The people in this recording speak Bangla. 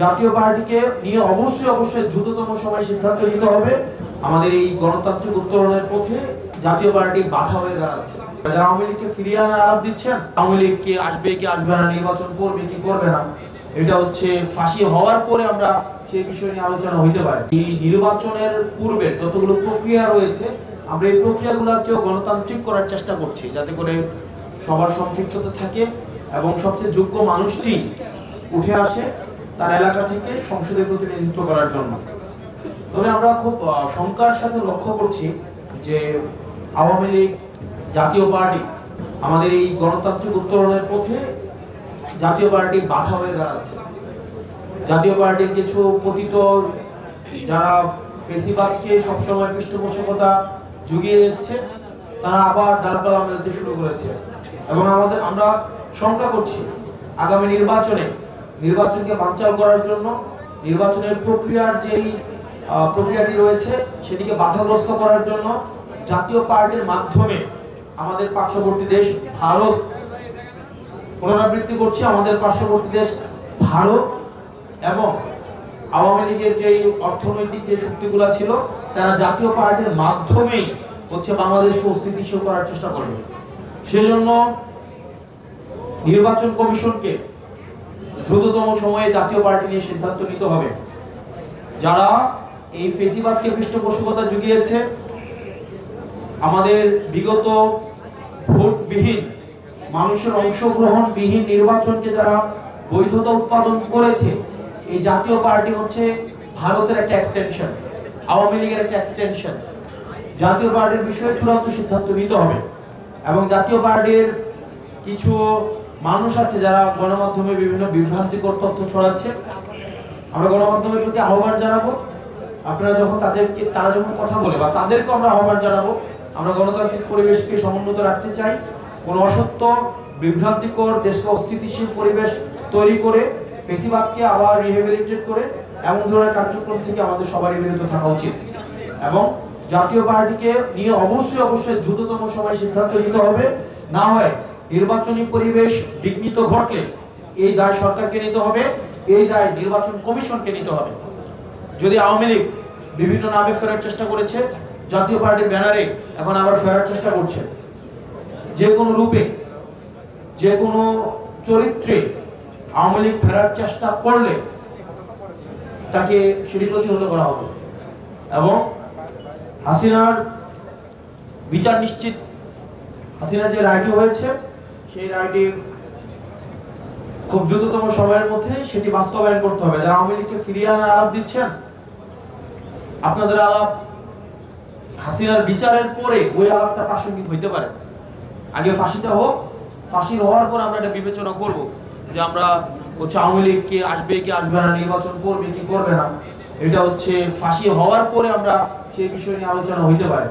জাতীয় পার্টিকে নিয়ে অবশ্যই দ্রুততম সময়ে সিদ্ধান্ত নিতে হবে। আমাদের এই গণতান্ত্রিক উত্তরণের পথে জাতীয় পার্টি বাধা হয়ে দাঁড়াচ্ছে। যারা আওয়ামী লীগকে ফিরিয়ে আনার আলাপ দিচ্ছেন, আওয়ামী লীগ কি আসবে কি আসবে না, নির্বাচন করবে কি করবে না, এটা হচ্ছে ফাঁসি হওয়ার পরে আমরা সেই বিষয় নিয়ে আলোচনা হইতে পারে। এই নির্বাচনের পূর্বের যতগুলো প্রক্রিয়া রয়েছে, আমরা এই প্রক্রিয়াগুলোকেও গণতান্ত্রিক করার চেষ্টা করছি, যাতে করে সবার সম্পৃক্ততা থাকে এবং সবচেয়ে যোগ্য মানুষটি উঠে আসে তার এলাকা থেকে সংসদে প্রতিনিধিত্ব করার জন্য। তবে আমরা খুব শঙ্কার সাথে লক্ষ্য করছি যে আওয়ামী লীগ, জাতীয় পার্টি আমাদের এই গণতান্ত্রিক উত্তরণের পথে জাতীয় পার্টি বাধা হয়ে দাঁড়াচ্ছে। জাতীয় পার্টির কিছু পতিত যারা ফেসিবাদকে সবসময় পৃষ্ঠপোষকতা জুগিয়ে এসছে, তারা আবার ডালপালা মেলতে শুরু করেছে এবং আমরা শঙ্কা করছি আগামী নির্বাচনকে বানচাল করার জন্য, নির্বাচনের প্রক্রিয়াটি রয়েছে সেটিকে বাধাগ্রস্ত করার জন্য জাতীয় পার্টির মাধ্যমে আমাদের পার্শ্ববর্তী দেশ ভারত, পুনরাবৃত্তি করছি, আমাদের পার্শ্ববর্তী দেশ ভারত এবং আওয়ামী লীগের যে অর্থনৈতিক যে শক্তিগুলো ছিল, তারা জাতীয় পার্টির মাধ্যমেই হচ্ছে বাংলাদেশকে অস্থিতিশীল করার চেষ্টা করবে। সেজন্য নির্বাচন কমিশনকে দ্রুততম সময়ে জাতীয় পার্টি নিয়ে সিদ্ধান্ত নিতে হবে। যারা এই ফেসিবাদকে পৃষ্ঠপোষকতা জুগিয়েছে, আমাদের বিগত ভোটবিহীন, মানুষের অংশগ্রহণবিহীন নির্বাচনকে যারা বৈধতা উৎপাদন করেছে, এই জাতীয় পার্টি হচ্ছে ভারতের একটা এক্সটেনশন, আওয়ামী লীগের একটা এক্সটেনশন। জাতীয় পার্টির বিষয়ে চূড়ান্ত সিদ্ধান্ত নিতে হবে এবং জাতীয় পার্টির কিছু মানুষ আছে যারা গণমাধ্যমে বিভিন্ন বিভ্রান্তিকর তথ্য ছড়াচ্ছে। আমরা গণমাধ্যমের প্রতি আহ্বান জানাবো, আপনারা যখন তারা যখন কথা বলে বা তাদেরকে আমরা আহ্বান জানাবো, আমরা গণতান্ত্রিক পরিবেশকে সমুন্নত রাখতে চাই। কোনো অসত্য, বিভ্রান্তিকর, দেশকে অস্থিতিশীল পরিবেশ তৈরি করে ফেসিবাদকে আবার রিহেবিলিটেট করে এমন ধরনের কার্যক্রম থেকে আমাদের সবারই বিরত থাকা উচিত এবং জাতীয় পার্টিকে নিয়ে অবশ্যই দ্রুততম সময়ে সিদ্ধান্ত নিতে হবে। না হয় নির্বাচনী পরিবেশ বিঘ্নিত ঘটলে এই দায় সরকারকে নিতে হবে, এই দায় নির্বাচন কমিশনকে নিতে হবে। যদি আওয়ামী লীগ বিভিন্ন নামে ফেরার চেষ্টা করেছে, জাতীয় পার্টির ব্যানারে এখন আবার ফেরার চেষ্টা করছে, যে কোনো রূপে, যে কোনো চরিত্রে আওয়ামী লীগ ফেরার চেষ্টা করলে তাকে সেটি প্রতিহত করা হবে এবং হাসিনার বিচার নিশ্চিত, হাসিনার যে রায়টি হয়েছে সেই রায়টি খুব দ্রুততম সময়ের মধ্যে সেটি বাস্তবায়ন করতে হবে। যারা আওয়ামী লীগকে ফিরিয়ে আনার আলাপ দিচ্ছেন, আপনাদের আলাপ হাসিনার বিচারের পরে ওই আলাপটা প্রাসঙ্গিক হইতে পারে। আগে ফাঁসিটা হোক, ফাঁসির হওয়ার পর আমরা এটা বিবেচনা করব যে আমরা হচ্ছে আওয়ামী লীগ কি আসবে কি আসবে না, নির্বাচন করবে কি করবে না, এটা হচ্ছে ফাঁসি হওয়ার পরে আমরা সেই বিষয় নিয়ে আলোচনা হইতে পারে।